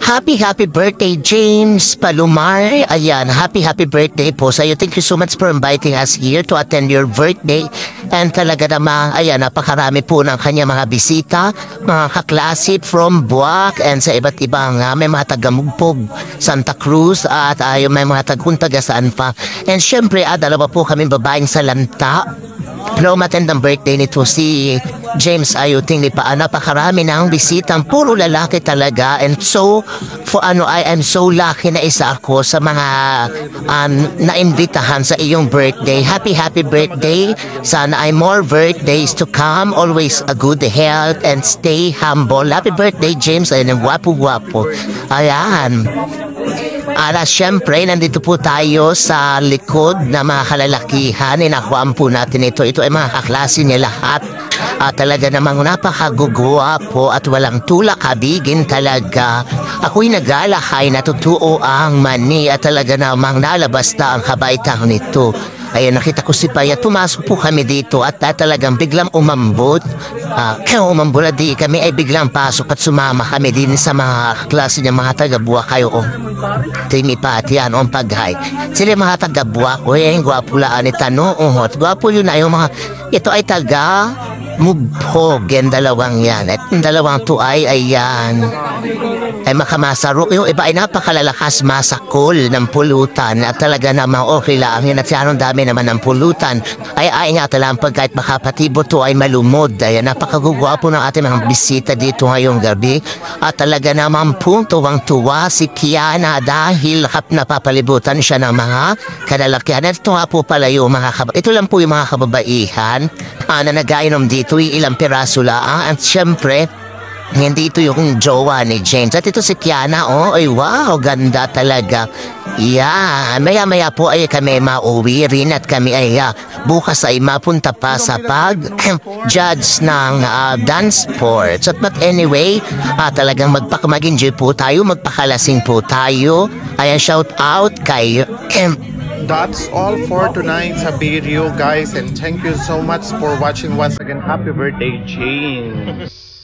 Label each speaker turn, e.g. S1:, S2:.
S1: Happy birthday, James Palomar. Ayan, happy birthday po sa iyo. Thank you so much for inviting us here to attend your birthday. And talaga naman, ayan, napakarami po ng kanya mga bisita, mga kaklase from Buwak and sa iba't ibang may mga taga-Mugpog, Santa Cruz at may mga taga saan pa. And syempre, dalawa po kami babaeng sa lanta. Hello, matendang birthday nito si James Ayuting Lipaan. Napakarami ng bisitang puro lalaki talaga. And so, I am so lucky na isa ako sa mga naimbitahan sa iyong birthday. Happy birthday. Sana ay more birthdays to come. Always a good health and stay humble. Happy birthday, James. Ayun, wapo. Ayan. Siyempre, nandito po tayo sa likod na mga kalalakihan. Inakuhaan po natin ito. Ito ay mga kaklase niya lahat. Talaga namang napakagugwapo at walang tulak kabigin talaga. Ako'y nagalahay na totoo ang mani at talaga namang nalabas na ang kabaitang nito. Ayan, nakita ko si Paya, tumasok po kami dito at talagang biglang umambot. Umambula di kami ay biglang pasok at sumama kami din sa mga klase niya, mga taga-buwa kayo. Timi pati yan, paghay. Sila mga taga-buwa ko, yung gwapulaan ni Tano, gwapo yun na yung mga, ito ay taga-Mugpog, yung dalawang yan. At yung dalawang to ay yan. Ay makamasarok. Yung iba ay napakalalakas masakol ng pulutan at talaga namang okay lang. Yan at siya dami naman ng pulutan. Ay nga talampag kahit makapatibo to ay malumod. Ay napakagugwapo ng ating mga bisita dito ngayong gabi. At talaga namang tuwang-tuwa si Kiana dahil napapalibutan siya ng mga kalalakihan. At ito nga po pala yung ito lang po yung mga kababaihan na nag-ainom dito. Ilang piraso lang. At syempre, hindi ito yung jowa ni James. At ito si Kiana, ay wow, ganda talaga. Yeah, maya po ay kami mauwi rin at kami ay bukas ay mapunta pa sa pag-judge ng dance sports. But anyway, talagang mag-enjoy po tayo, magpakalasing po tayo. Ayan, shout out kay
S2: That's all for tonight's video, guys, and thank you so much for watching once again. Happy birthday, James.